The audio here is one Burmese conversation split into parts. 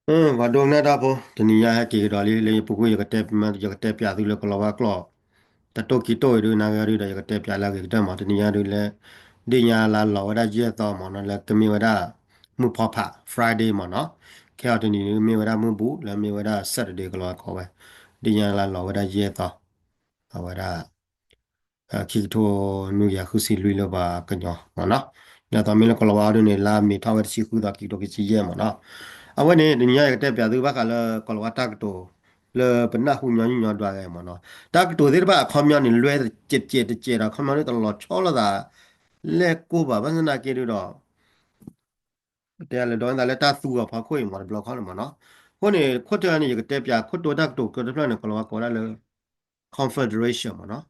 va dong na da po tani ya ha ki do le pu ku ya te ma ya te pya tu le ko wa klo ta to ki to ru na ga ru da ya te pya la ki da ma tani ya ru le di nya la lo wa da je to mo na le ke mi wa da mu pho pha friday mo no ke ya tani mi wa da mu bu le mi wa da saturday ko ko wa di nya la lo wa da je to wa da ခိတိုနူရခုစီလွီလဘာကညောမနော်ညတော်မင်းကလဝါဒနေလာမီထောက်စီခုတာခိတိုကစီရဲမနော်အဝနေဒညရတဲ့ပြသူဘကလကလဝတာကတိုလေပနခုညညဒွားရဲမနော်တာကတိုဒီဘာခမယနေလွဲကြက်တာခမယနေတလောချောလာတာလက်ကိုပါဘာနာကေတော့ တဲ့လေတော့ဒါလည်းတဆူတော့ဖခွေမှာဘလော့ခေါ်မှာနော်ခုနေခွတ်တဲ့နေကတဲ့ပြခွတ်တော်တက်တော့ကတဲ့plan ကလောကောရလေ confederation မှာနော်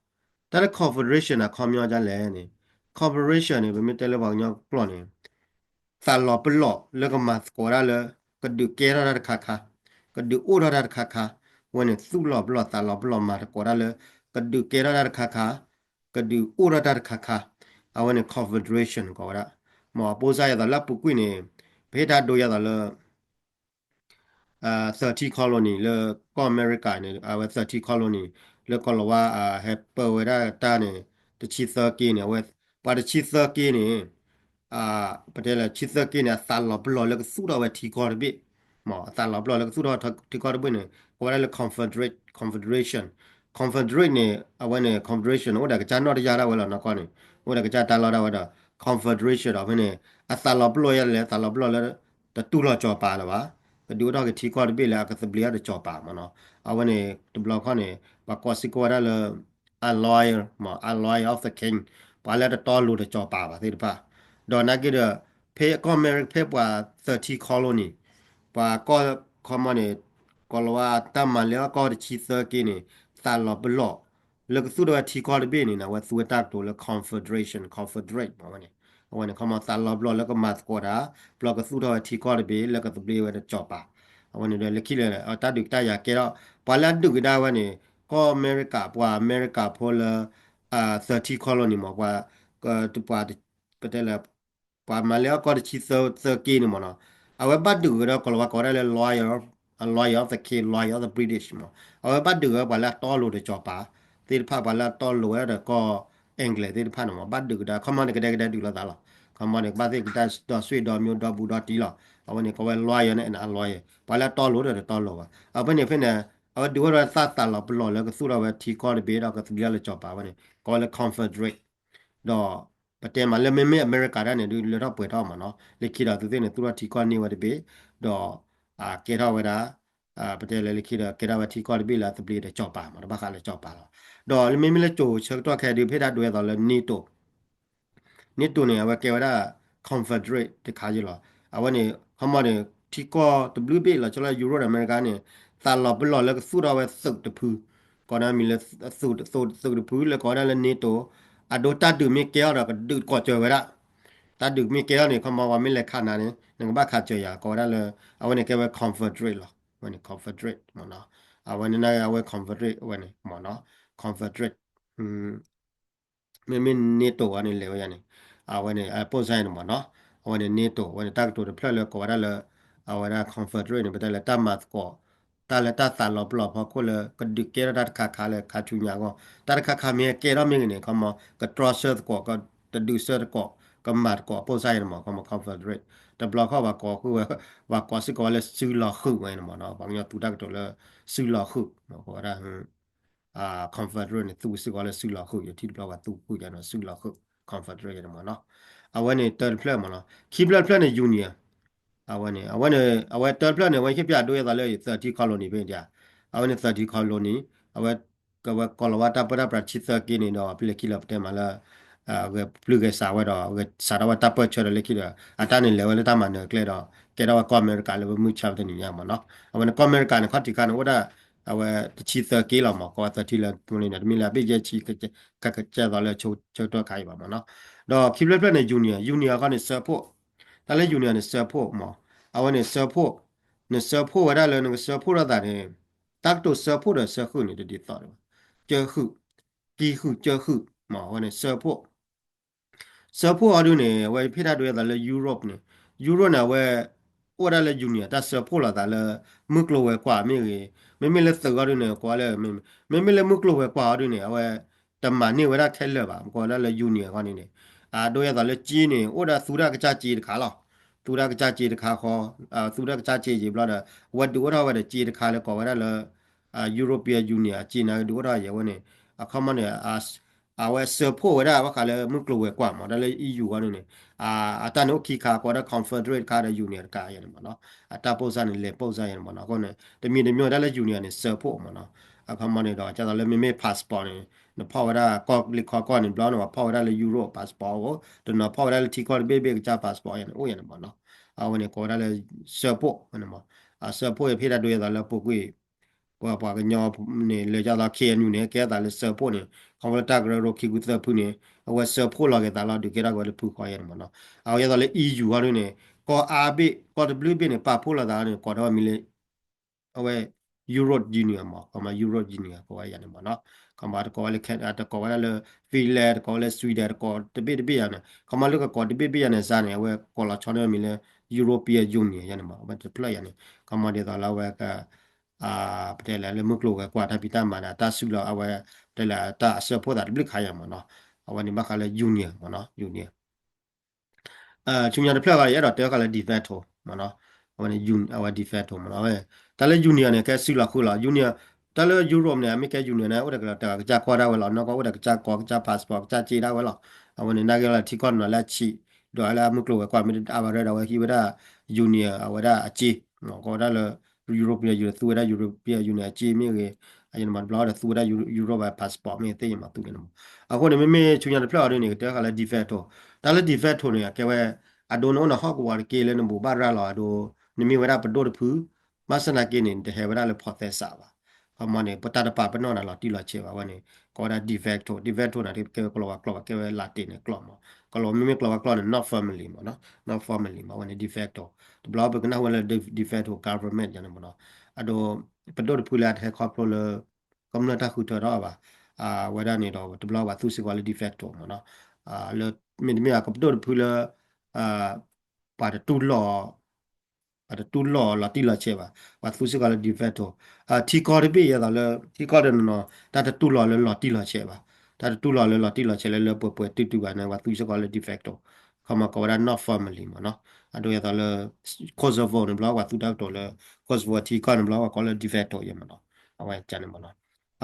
တဲ့ confederation ကခေါ်မျိုးကြလဲနေ confederation နေဘယ်မြတဲ့လေဘောင်ညောပလော့နေဆာလောပလော့လကမတ်ကောရလေကဒုကေရရခါခါကဒုအိုရရခါခါဝန်နေစုလောပလော့ဆာလောပလော့မှာကောရလေကဒုကေရရခါခါကဒုအိုရရခါခါအဝန်နေ confederation ကောရမောပိုးစားရတာလပုကွိနေ ဖေးတာတို့ရတာလဲ30 colony လဲကောအမေရိကန်နေ30 colony လဲကောလဝါဟက်ပဝဲတာနေတချီသကင်းနေဝဲပါတချီသကင်းနေအာပတဲလာချီသကင်းနေဆာလဘလောလဲစုတော့ဝဲထီကော်ဘိမောဆာလဘလောလဲစုတော့ထီကော်ဘိနေကောလဲ confederation confederate နေအဝဲနေ confederation ဟိုဒါကချာနော်တရတာဝဲလာနော်ကောနေဟိုဒါကချာတာလာတာဝဲတာ confederation တော့ဘယ်နေအဆာလဘလောရလဲဆာလဘလောလဲတတူတော့ကြောပါလားပါကဒူတော့ကထီကော်ဘိလာကစပလီယာတော့ကြောပါမနော်အဝဲနေတဘလောခေါနေဘာကောစီကောရလဲ a lawyer မ a lawyer of the king ပါလဲတော့လို့တော့ကြောပါပါသိတပါတော့နာကိတော့ဖေကောအမေရိကဖေပွာ30 colony ပါကောคอมมอนก็ลว่าตามมาแล้วก็ชีเซอร์กินี่ตาลอบลอแล้วก็สุดว่าที่ก็ได้นี่นะว่าสุดตักตัวแล้ว confederation confederate มาวันนี้วันนี้เขามาตาลอบลอแล้วก็มาสกอดาปลอกก็สุดว่าที่ก็ได้แล้วก็ตัวเบลว่าจะจบปะวันนี้เดี๋ยวเล็กขี้เลยเอาตาดึกตาอยากเกล้าพอแล้วดึกได้วันนี้ก็อเมริกาพออเมริกาพอละ30 colony บอกว่าก็ตัวปาประเทศละปามาแล้วก็ชีเซอร์กินี่มั้งเนาะ เอาไว้บัดดูเราก็ว่าก็ได้เลย lawyer of the king lawyer of the British มั้งเอาไว้บัดดูว่าละต้อรู้的จอปาที่ภาพว่าละต้อรู้แล้วก็อังกฤษที่ภาพน่ะบัดดูได้เขามาเนี่ยก็ได้ดูแล้วตาละเขามาเนี่ยบัดที่ก็ได้ดอสวีดอมิวดอบูดอตีละเอาไว้เนี่ยก็ว่า lawyer เนี่ยนะ lawyer พอละต้อรู้的ต้อรู้ว่าเอาไปเนี่ยเพื่อนเนี่ยเอาดูว่าซาตาละปลอแล้วก็สู้เราว่าที่ก็ได้เบเราก็สุดยอดเลยจอปาวันนี้ก็เลย confederate ดอประเทศมันเลยไม่อเมริกาได้เนี่ยดูเลยเราเปิดท่อมาเนาะเลยคิดเอาตัวเนี่ยตัวที่ก็นี่ว่าได้เบ တော့ကေရဝဒပတဲလေခိရကေရဝတီကောဘီလာတပလီတဲ့ကြောက်ပါမှာဘာခါလဲကြောက်ပါတော့လေမိမလေချိုချက်တော့ခဲဒီဖေးတာတွေ့တော့လေနီတိုနေဝကေဝဒ confederate တခါကြီးလောအဝနေခမနေတီကော WB လာချလာယူရိုအမေရိကန်နေသာလဘလောလေဆူရဝဲစုတ်တဖူကောနာမီလေစုတ်တဖူလေကောနာလေနီတိုအဒိုတာဒူမီကေရကဒူကောချေဝရတာဒူမီကေရနေခမဝမီလေခါနာနေငါဘာခါချေရကောနာလေအဝနေကေဝ confederate လောဝနေ confederate မနော်အဝနေနာအဝဲ confederate ဝနေမနော် confederate မင်းနေတိုအနေလေဝရနေအဝနေအပိုဆိုင်နမနော်အဝနေနေတိုဝနေတက်တိုဖလလကောရလအဝနာ confederate နေပတလတမတ်ကောတာလတသလောပလောဖခုလကဒကေရဒတ်ခါခါလေခါချူညာကောတာခါခါမြေကေရမင်းနေကမကထရဆတ်ကောကတဒူဆတ်ကောကမတ်ကောပိုဆိုင်နမကမ confederate တဘလခောဘာကောခုဝါကောစကောလေဆူလခုဝဲနမနော်ဘာမျိုးတူတက်တိုလေဆူလခုနော်ဟောရconfederate နဲ့သူစစ်ကလည်းဆူလာခုရတိတော့ကသူခုကြတော့ဆူလာခု confederate ရမှာနော်အဝဲနေ third flag မှာနော် key flag နဲ့ union အဝဲ third flag နဲ့ဝဲခပြတွေ့ရတာလေ30 colony ပဲကြာအဝဲနေ30 colony အဝဲကဝဲကောလဝတာပရပရချစ်စကင်းနေတော့ပြလေကိလပ်တဲမှာလာဝဲပလူကစားဝဲတော့ဝဲစားတော့တပ်ပချော်လေကိလအတန်းနေလေဝဲတမန်ကလေတော့ကဲတော့ကောအမေရိကလည်းမှုချတဲ့နေရမှာနော်အဝဲကောအမေရိကနဲ့ခတ်တီကန်ဝဒါအဝဲတချီသကေးလာမှာကောတတိလာတူနေတယ်မီလာပိကျချီကကျတော့လဲချိုတော့ခိုင်ပါမှာနော်တော့ခိပလက်ပလက်နဲ့ယူနီယာကနေ support ဒါလည်းယူနီယာနဲ့ support မှာအဝဲနဲ့ support နဲ့ support ဝဒါလည်းနဲ့ support ရတာနဲ့တက်တော့ support ရ support နေတယ်ဒီတော့ကျခုဒီခုကျခုမှာဝဲနဲ့ support အဒုနဲ့ဝဲဖိတာတွေရတာလည်း Europe နဲ့ Europe နဲ့ဝဲ ora le junior ta support la ta le muklo we kwa me le so ga ne kwa le me le muklo we kwa ne awe ta ma ni we da khe le ba kwa le junior kwa ni ne a do ya ta le ji ne ora su ra ka cha ji ka la su ra ka cha ji ka kho su ra ka cha ji ji bla da what do ora wa de ji ka le kwa le European Union จีนดูว่าอย่างว่าเนี่ยเขามันเนี่ยอาเซอร์โพไว้ได้ว่าเขาเลยมึงกลัวกว่ามันเลยEU กันเนี่ยตอนนี้คีขาก็ได้ Confederate ขาได้ Union กันอย่างนั้นเนาะตาโพสานเนี่ยโพสานอย่างนั้นเนาะก็เนี่ยแต่มีในเมื่อได้เลย Union เนี่ยเซอร์โพมันเนาะเขามันเนี่ยเราจะเลยไม่พาสปอร์ตเนี่ยพอว่าได้ก็ลิขก็เนี่ยบล้อเนี่ยพอว่าได้เลยยูโรพาสปอร์ตก็แต่เนาะพอว่าได้ที่ก็เบ๊ๆจะพาสปอร์ตอย่างนั้นโอ้ยอย่างนั้นเนาะวันนี้ก็ได้เลยเซอร์โพมันเนาะเซอร์โพพี่ได้ด้วยแล้วพวกกู pa ga nyo ne le ja la khe nu ne ke da le se po ne ha wa ta ga ro ki gu ta pu ne wa se po la ge da la du ke da ga le pu ko ye ma no a ya da le EU ha ne ko a bi ko w bi ne pa po la da ne ko da mi le awe Euro Union ma ko ma Euro Union ko ya ne ma no ko ma ko le ke ta ko wa le Finland ko le Sweden ko de bi ya ne ko ma lu ko de bi ya ne sa ne we ko la chone mi le European Union ya ne ma ba de play ya ne ko ma de da la we ka ပတဲလာလေမကလောကကွာတာပီတာမာနာတာဆုလာအဝဲပတဲလာတာအစဖို့တာဘလခါရမနော်အဝနေမခါလေယူနီယံမနော်ယူနီယံချုံညာတဖလကရတော့တဲကလည်းဒီဖက်ထိုမနော်အဝနေယူအဝဒီဖက်ထိုမနော်ပဲတလည်းယူနီယံနဲ့ကဲဆုလာခုလာယူနီယံတလည်းယူရိုနဲ့အမေကယူနီယံနဲ့ဥဒကလာတာကြာခွာတာဝဲလာနော်ကဥဒကကြာကောကြာပတ်စပို့ကြာချီတာဝဲလာအဝနေနာကလာတီကွန်လာချီတော့အလာမကလောကကွာမီအဝရတော့ဟိဝဒယူနီယံအဝဒအချီနော်ကောဒါလေ European Union သူရ European Union จีมีเกအရင်မှာဘလာသူရ Europe passport မြေသိမှာသူကနော်အခုနေမေချွညာတဖလာရနေတဲခါလဲ defect တော့ဒါလဲ defect ထိုနေကဲဝဲအဒိုနိုနဟောက်ဝါကေလဲနဘူဘာရလာဒိုနိမီဝရပဒိုတဖူမဆနာကေနေတဟဲဝရလဲဖော်သက်စာပါအမနေပတတပပနောနာလာတီလာချေပါဝနေကောဒါ defect နာဒီကဲကလောကဲဝဲလာတင်နေကလောမကလောမိမကလောကလော not family မနော် not family မဝနေ defect တော့ဘလာဘကနာဝလဲ defect ကို government ညနေမနော်အဒိုပဒိုတဖူလာတဲ့ခေါပလိုကမ္နတာခုတော်ပါဝဒနေတော့တဘလာပါသူစီကွာလီ defect တော့မနော်လေမင်းမကပဒိုတဖူလာပါတူလောလာတီလာချေပါဘာသူစကလည်း defect တော့တီကော်ရပြရတာလေတီကော်ရနော်တာတူလောလာတီလာချေပါတာတူလောလာတီလာချေလေပွဲတူပါနေဘာသူစကလည်း defect တော့ခမကောရ not family မနော်အတို့ရတာလေ Kosovo နဘလာဝသူတောက်တော့လေ Kosovo တီကော်နဘလာဝကောလေ defect တော့ရမနော်အဝဲကျန်နေမနော်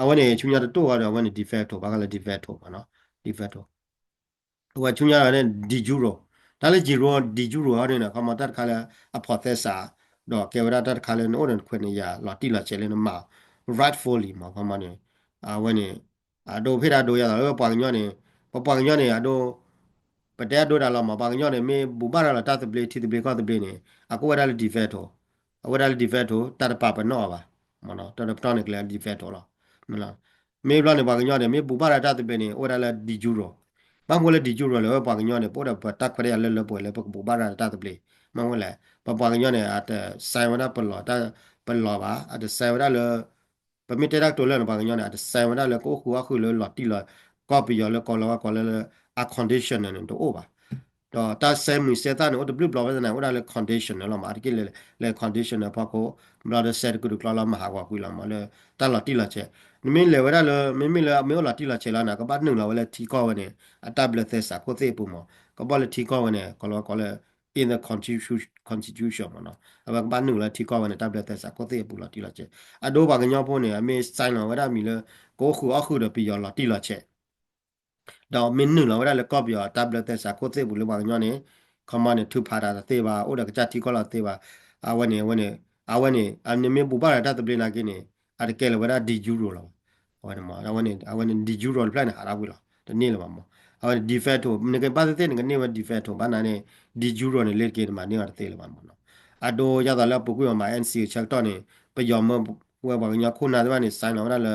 အဝဲနေချူညာတော့ကတော့အဝဲနေ defect တော့ဘာကလည်း defect တော့မနော် defect တော့ဟိုချူညာလည်းဒီဂျူရိုဒါလည်းဂျီရိုဒီဂျူရိုဟာနေခမတတ်ခါလည်းအဖော်သက်စာတော့ကေဝရတတ်ခါလည်းနိုးနေခွနေရလာတိလာချေလည်းနမ rightfully မှာခမနေဝဲနေဒိုဖေတာဒိုရတာပွားညောနေပွားညောနေဒိုပတဲဒိုဒါလာမှာပွားညောနေမေဘူဘာလာတတ်ပလေတီတပလေကောတပလေနေအကိုဝရလည်း defect တော့အဝရလည်း defect တော့တတ်ပါပနောပါမနော်တတ်ပတနကလည်း defect တော့လားမလားမေဘလာနေပွားညောနေမေဘူဘာလာတတ်ပလေနေဝရလည်းဒီဂျူရိုဘမ်ဝလဲဒီကျူရလဲပွားကညောနေပို့တော့တက်ခရရလဲလဲပွဲလဲပပဘာရတာတပလေမဝလဲပပွားကညောနေအတဆိုင်ဝဒပလောတာပလောပါအတဆိုင်ဝဒလဲပမီတက်တော့လဲပွားကညောနေအတဆိုင်ဝဒလဲကိုခုလဲလော်တီလောကောပီရလဲကောလောကောလဲအကွန်ဒီရှင်နေတော့ပါတော့တာဆဲမီစတာနော် W ဘလောပဲနော်ဒါလေ condition နော်မှာဒီလေ condition ပေါ့ကိုဘလောတဲ့ set ကူကလာမဟာကွာကွီလာမလဲတာလာတီလာချက်မင်းလေဝရလေမင်းလေအမေလာတီလာချက်လာနာကပတ်နုလာဝလဲတီကောဝနေအတပ်လက်သက်စာကိုသိပူမကဘလတီကောဝနေကောလဲ in the constitution မနော်အဘပတ်နုလာတီကောဝနေတပ်လက်သက်စာကိုသိပူလာတီလာချက်အဒိုဘာကညောဖို့နေအမေဆိုင်လာဝရမီလေကိုခုအခုတော့ပြီးရလာတီလာချက်တော့မင်းနုလာဝရလေကော့ပြတပ်လက်သက်စာကိုသိပူလို့ဘာကညောနေခမနဲ့ထူဖာတာသေပါဥဒကကြတီကောလာသေပါအဝနေအမေမေဘူပါရတာတပလနာကိနေအတကယ်လဝရဒီဂျူရိုလာဝနမအဝနဒီဂျူရိုပလန်ဟာရာဘူးလားတနေ့လမအဝနဒီဖက်တိုငကပါတဲ့ငကနေဝဒီဖက်တိုဘာနာနေဒီဂျူရိုနေလက်ကေမနေရတဲ့လမနော်အဒိုရတာလပုကွေမှာ NC ချက်တော့နေပယောမဝဘာညာခုနာတဲ့နေဆိုင်လာလ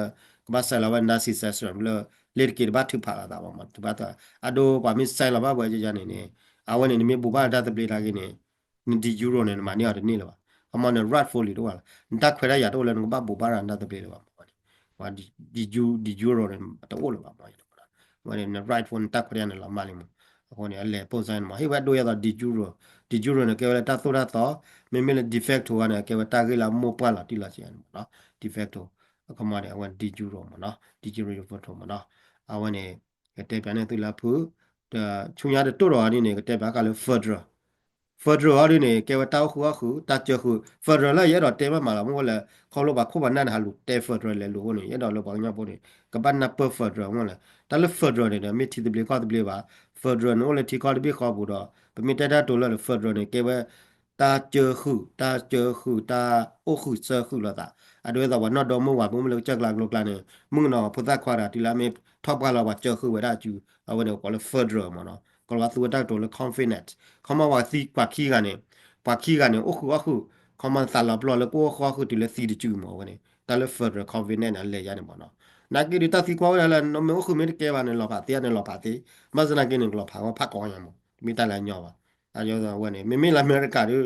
ကဘာဆလာဝနာစီဆက်ဆရမ်လလက်ကေဘာထဖလာတာမတဘာတာအဒိုပါမစ်ဆိုင်လာဘာဘွယ်ကြနေနေအဝနနေမဘူဘာတာတပလေလာကိနေဒီဂျူရိုနေမနေရတဲ့နေလအမန rightfully တော့တက်ခွဲရရတော့လည်းဘာဘူဘာရန်တာတပလေလောว่าdi juro dan atau olah apa itu lah. Mana na right one tak kaya na lama lima. အခုနေအလဲပုံစံမှာဟိဝတ်တို့ရတော့ဒီဂျူရိုနဲ့ကဲဝဲတာဆိုတာတော့မေလေ defecto ကလည်းကဲဝဲတာကေလာမောပွာလာတိလာချင်နော် defecto အခုမှလည်းအဝန်ဒီဂျူရိုမှာနော်ဒီဂျူရိုဖတ်တော့မှာနော်အဝန်နေတဲ့ပြန်နေသူလာဖူတာချုံရတဲ့တို့တော်အနေနဲ့တဲ့ဘာကလည်း federal ဟာဒီနေကေဝတောက်ခုအခုတတ်ချခု federal လည်းရတော့တဲမလာမို့လဲခေါလို့ပါခုပါနန်ဟာလူတဲ federal လည်းလူနေရတော့လောပါညပို့နေကပတ်နာပ federal မို့လဲတလည်း federal နေတယ်မိတီတဘလကတဘလပါ federal နိုလည်းတီကောတဘခေါ်ဘူးတော့ပမိတတတိုလည်း federal နေကေဝတာအိုခုစခုလာတာအတွေ့တော့နော်တော့မဝဘုံမလို့ချက်လာလို့ကလာနေမှုနော်ဖသက်ခွာတာတီလာမေထောက်ပါလာပါချက်ခုဝရကျူအဝနေကောလည်း federal မနော်ကောလာသူတတ်တော့လည်း confident ခမဝါစီကွာခီကနေအခုခမန်ဆာလာဘလလည်းကိုခေါ်ခုတီလည်းစီတကျူမောကနေတလည်း federal confident နဲ့လဲရတယ်မနော်နာကီရီတာစီကွာလည်းနော်မေအခုမေကဲပါနေလောပါတီနဲ့လောပါတီမစနာကင်းနေလောပါဖတ်ကောင်းရမို့မိတလည်းညောပါအကျော်ဆိုဝနေမိလာအမေရိကတို့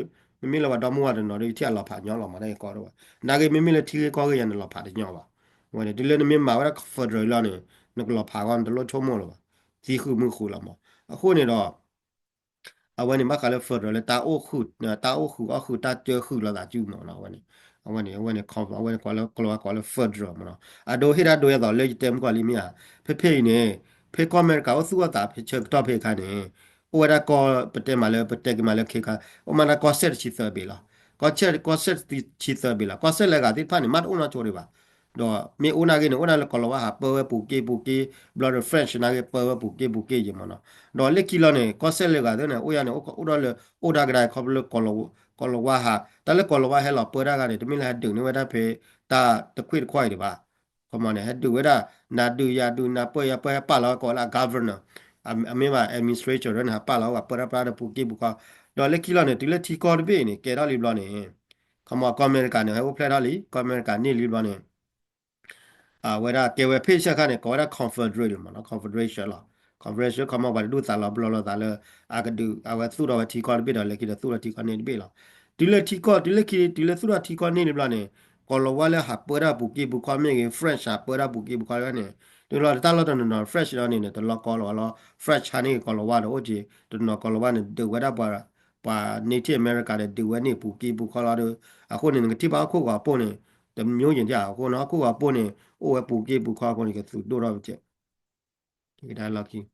မိလာတော့မဝတယ်နော်ဒီချက်လောပါညောလောမှာလည်းကောတော့နာကီမိလည်းထီကောရရနေလောပါညောပါဝနေဒီလည်းမိမှာဝရ federal လာနေနကလောပါကောတလို့ချုံမောလောစီခုမှုခုလောမအခုနေတော့အဝန်ဒီမှာကလည်း federal လေတာအိုခုအခုတာကျခုလာတာကျူမနော်အဝန်ဒီခေါ်အဝန်ကွာလည်း federal မနော်အဒိုဟိရာဒိုရတော့လေတက်ကွာလီမီယာဖေနေဖေကောအမေရိကအဆူတာဖေချက်တော့ဖေခါနေဟိုရကောပတက်မလဲပတက်ကမလဲခေခါဟိုမနာကောဆက်ချီသဘီလာကောဆက်ချီသဘီလာကောဆက်လည်းကတိဖာနေမတ်ဦးနာချိုးရပါတော့မေဦးနာကနေဦးနာလည်းကောလဝါဟာပေါ်ပူကေ blood french နာကေပေါ်ပူကေရမနော်တော့လက်ကီလောနေကောဆက်လေကတဲ့နေဦးရနေဦးတော့လေဦးဒါကရိုင်ခေါပလကောလဝါဟာတလည်းကောလဝါဟဲလောပေါ်ဒါကနေတမင်လာဒုနေဝဒဖေတာတခွိခွိုင်ဒီပါကမနေဟဒုဝဒနာဒုရဒုနာပွဲပါလောကောလာ governor အမေမ administrator ရနာပါလောကပရပရာပူကေဘူကတော့လက်ကီလောနေဒီလက်တီကော်ဘေနေကေရလီဘလောနေခမကွန်အမေရိကန်နေဟိုဖလက်တော်လီကွန်အမေရိကန်နေလီဘလောနေဝera que we phe khane ko ra confederate ma no confederation la confederation kama ba du ta la blo lo ta le a ka du a we su ro ti ko bi da le ki da su ro ti ko ne bi la di le su ro ti ko ne ni bla ne ko lo wa le ha po ra bu ki bu ko me ke french ha po ra bu ki bu ko ne du lo ta lo do no fresh lo ne to lo ko lo fresh ha ne ko lo wa do ji du no ko lo wa ne de wa da pa native america de we ne bu ki bu ko lo do a ko ne ti ba ko ga po ne တမျိုးရင်ကြကိုနော်ကိုကပို့နေအိုဝပူကေပူခွာကိုနေကသူတို့တော့ကျဒီဒါလောက်ကြီး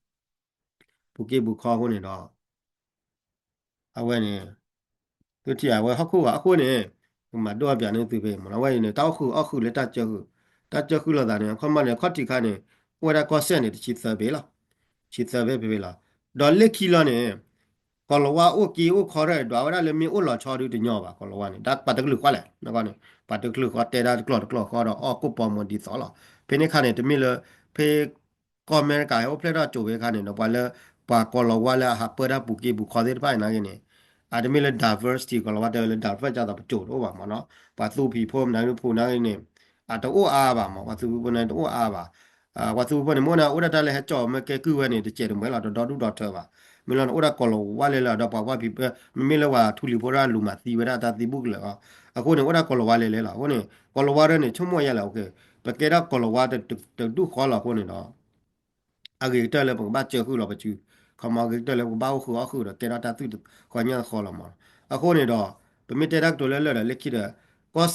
ပူကေပူခွာကိုနေတော့အဝဲနေသူတီအဝဲဟခုကအခုနေဟိုမှာတော့ပြန်နေသူပဲမလားဝဲနေတောက်ခုအခုလက်တကြခုလာတာနေခွန်မနေခတ်တီခါနေဝဲတာကောဆက်နေတချစ်သပဲလားချစ်သပဲပဲလားဒေါ်လက်ခီလာနေကောလဝါအိုကီအိုခေါ်ရဲဒေါ်ဝရလည်းမီအိုလာချော်တူတညောပါကောလဝါနေဒါပတ်တကလူခွာလဲနော်ကောနေပတ်တကလူခွာတဲဒါကလော့ခေါ်တော့အော်ကိုပေါ်မဒီစောလာဖေနေခါနေတမီလဖေကောအမေရိကဟိုဖလက်တော့ကြိုပဲခါနေတော့ဘာလဲပါကောလဝါလာဟာပရာပူကီဘူခေါ်တဲ့ပိုင်နာကနေ admile diversity ကလောတဲ့လေ diverse ကြတာပကြိုတော့ပါမနော်ပါသူဖီဖို့နိုင်လို့ဖို့နိုင်နေတော့အားပါမဝသူဘနေတော့အားပါဝသူဘနေမနာဥရတလည်းဟကြောမကဲကူဝဲနေတကျတယ်မဲလာတော့တူတော့တော့ပါမလန်ဥရကောလောဝါလေလာတော့ပါဝဖီမမေလဝထူလီဖိုရာလူမသီဝရတာတိဘုကလေအခုနေဥရကောလောဝါလေလေလာဟိုနေကောလောဝါရနေချုံမရလာโอเคပကေရကောလောဝါတဲ့တူခေါ်လာခုနေတော့အဂေတက်လည်းဘာချေခုလောပချူခမဂေတက်လည်းဘာခုအခုတော့ကေရတာသူခေါ်ညာခေါ်လာမှာအခုနေတော့ပမီတက်တော့လည်းလက်ခိတဲ့ကော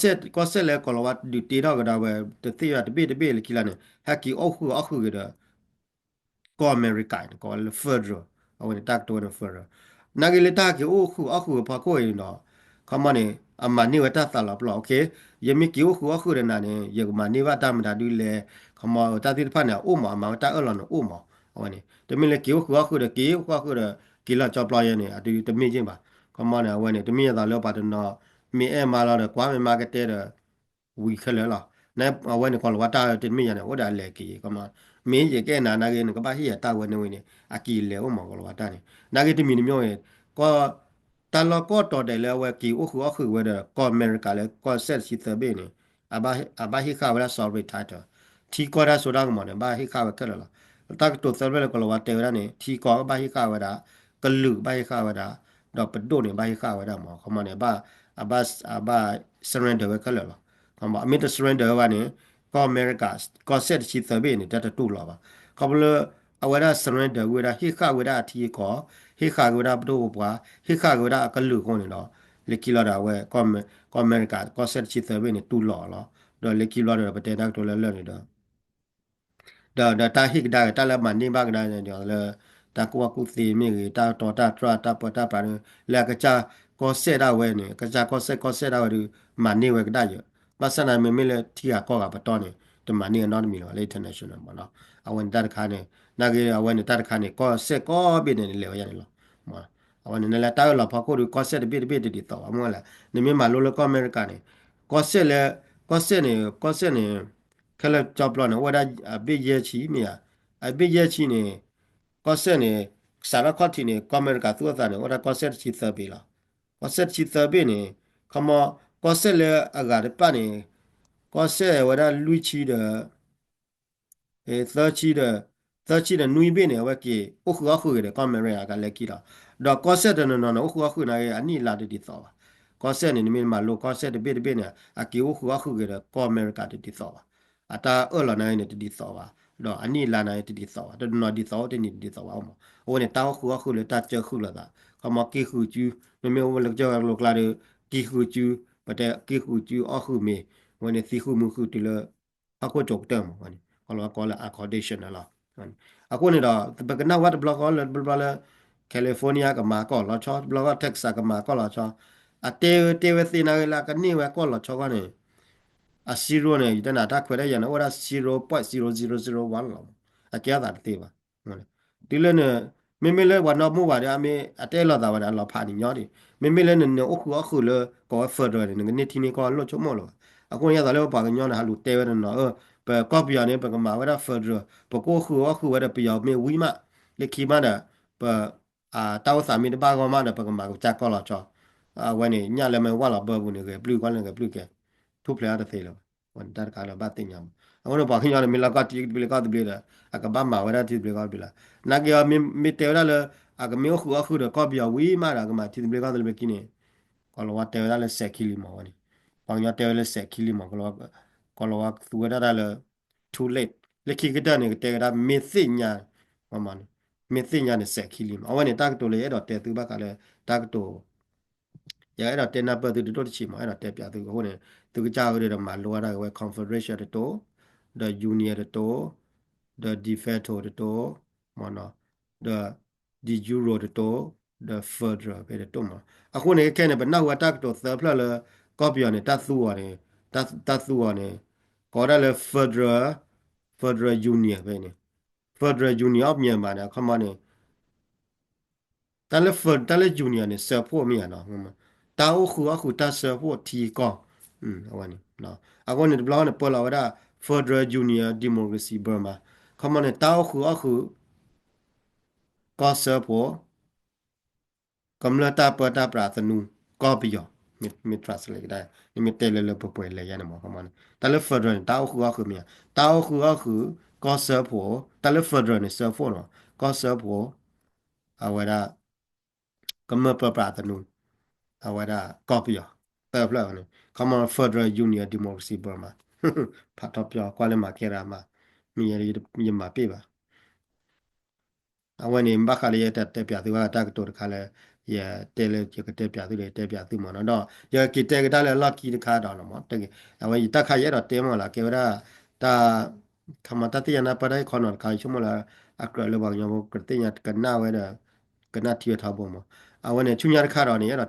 ဆက်လဲကောလဝတ်ဒီတီတော့ကဒါပဲတတိယတပိလခိလာနေဟက်ကီအခုကတဲ့ကောအမေရိကန်ကောလဖက်ဒရယ်အဝင်တက်တော့ဖက်ဒရယ်နာဂီလတာကအခုဘာကိုရင်တော့ခမနေအမနိဝတသလာပလောโอเคယမီကီအခုရနာနေယမနိဝတမတာဒူလေခမတာတိဖာနေအိုမအမတာအလောနအိုမဟောနေတမီလေကီအခုရကီလာကြောပလာရနေအတူတမီချင်းပါခမနေဝနေတမီရတာလောပါတော့มีเอมาแล้วกว่าไม่มาก็เตะวีขึ้นแล้วล่ะนะเอาไว้ในคนว่าตาติดไม่ยันว่าได้แหลกก็มามีเยแก่นานาเกนก็บ้าเฮียตาวันนี้อากีแล้วมองก็ว่าตานี่นาเกที่มีนิมยก็ตลอดก็ต่อได้แล้วว่ากีก็คือว่าก็อเมริกาแล้วก็เซตซิเตอร์เบนี่อาบ้าฮิข้าวแล้ว solve it title ที่ก็ได้สุดาก็มันบ้าฮิข้าวก็แล้วล่ะตาตัวเซอร์เวแล้วก็ว่าเตะแล้วนี่ที่ก็บ้าฮิข้าวว่าก็ลือบ้าฮิข้าวว่าดอกเป็ดโดนี่บ้าฮิข้าวว่าหมอเขามาเนี่ยบ้าaba surrender ပဲခက်လောကမအမီတ surrender ဘာနေကောအမေရိကကောဆက်ချီသဘေးနေတတူလောပါကဘလ awara surrender wera hika wera ti ko hika wera bdo bwa hika wera akalu ko ni no le kilo da we ko america ko set chi the ni tu lo do le kilo da bate da to le ni do da ta hik da ta la man ni ba da ni do le ta ko ku si mi ta to ta tra ta pa ta pa le ka cha ko set da we ni ka cha ko set da we man ni we da yo ba sa na me le ti a ko ga ba to ni to man ni no mi lo le international mo no awan da ka ni na ge awan ta ka ni ko set ko bi ni le ya ni lo mo awan ni la ta lo pa ko ko set bi di to mo la ni mi ma lo ko america ni ko set le ko set ni ခက်လက်ကြောက်ပလောနဲ့ဝဒအပိရဲ့ချီမီယာအပိရဲ့ချီနေကောဆက်နေစာရခတ်တီနေကမေရကသူအသားနေဝဒကောဆက်ချီသဘီလာကောဆက်ချီသဘီနေခမကောဆက်လေအဂါရပနေကောဆက်ဝဒလူချီတဲ့သချီတဲ့နွိဘင်းနေဝကေအခုအခုရကမေရကလည်းကီလာတော့ကောဆက်တဲ့နော်အခုအခုနာရဲ့အနိလာတီသောကောဆက်နေမိမလို့ကောဆက်တဲ့ဘေးနေအကီအခုအခုရကောမေရကတီသောata ola na ne ti sawa do ani la na ti sawa do no di sawa ti ni di sawa mo o ne ta khu le ta che khu la da ka ma ki khu ju me o le jo lo kla de ki khu ju pa te ki khu ju o khu me o ne si khu mu khu ti le a ko jok tem o ne ko la accommodation la a ko ne da ba ka na wat block all bla la California ကမှာကောလာချော block Texas ကမှာကောလာချောအတေဝစီနာလာကနိဝကောလာချောကနေa zero ne yitana ta kwere yana ora 0.0001 lo akya da te ba dile ne memele wa no mu ba ya me ate lo da wa da lo pha ni nyo di memele ne okhu le ko further ne ne ti ni ko lo chomo lo akon ya da le ba ga nyo na ha lu te wa no ba copy ya ne ba ga ma wa da further ba ko khu wa da pi ya me wi ma le ki ma da ba a ta wa sa mi da ba ga ma da ba ga ma cha ko lo cho a wa ne nya le me wa la ba bu ne ke blue ko ne ke blue ke ทุบเลยอะไรเสียแล้ววันตัดการเราบ้านติงยามเอาเราบอกให้ยอนมีละก็ตีบิลก็ตีบิลละอากบ้านมาว่าได้ตีบิลก็บิลละนักเกี่ยวมีเตวได้เลยอากมีหัวคือเด็กก็บิววีมาแล้วก็มาตีบิลก็ตีบิลกินเนี่ยก็เราว่าเตวได้เลยเสกคิลิมอวันนี้บางอย่างเตวเลยเสกคิลิมอก็เราว่าตัวได้เลย too late เล็กขี้ก็ได้เนี่ยเตวได้มีสิ่งอย่างประมาณมีสิ่งอย่างเนี่ยเสกคิลิมเอาวันนี้ตั้งตัวเลยไอ้ดอกเตวตัวบ้ากันเลยตั้งตัวอย่างไอ้ดอกเตนับเปิดตัวตัวชิมไอ้ดอกเตปยาตัวคนเนี่ย သူကကြောက်ရတဲ့မှာလိုရတာက confederation တော့ the union တော့ the de facto တော့မနော် the de jure တော့ the federal ပဲတော့မှာအခုနေခဲနေဘနောက်ဝတ်တော့ third ဖလာကော်ပီနဲ့တတ်သူရတယ်တတ်သူရတယ်ခေါ်ရလေ federal union ပဲနေ federal union of Myanmar နဲ့ခမနဲ့တလည်း union နဲ့ support မြင်နော်တာအခုတ support တီကောအဝနီနော်အခုနေဘလောင်းနဲ့ပေါ်လာဝဒ Federal Junior Democracy Burma ခမနဲ့တာအခုကောဆာပေါ်ကမ္လတာပတာပရာသနုကောပီယောမိထရစလေကဒါမိတဲလေလပပွဲလေရနမောခမနဲ့တလည်း Federal တာအခုမြတာအခုကောဆာပေါ်တလည်း Federal နဲ့ဆာပေါ်နော်ကောဆာပေါ်အဝဒကမ္လပပရာသနုအဝဒကောပီယောแต่เปล่าเนี่ยเขามา Federal Union Democracy Burma พัดทบยอควาเลมาเกรามามีอะไรมีมาปีบ่เอาวันนี้บักขลีแต่เปียตัวว่าตากตัวคาเลยอย่าเตเลยจะก็เตปียตัวเลยเตปียตัวมันเนาะอย่ากิเตก็ได้เลยลักกิคาดอนมั้งแต่เอาวันนี้ตาขายเราเตมละเกว่าตาคำตัดที่ยานาปได้คอนอนขายชั่วโมงละอักระบางอย่างก็ติยากันหน้าไว้เด้อกันหน้าที่ทบบ่เอาวันนี้ชุนยาคาดอนนี่เรา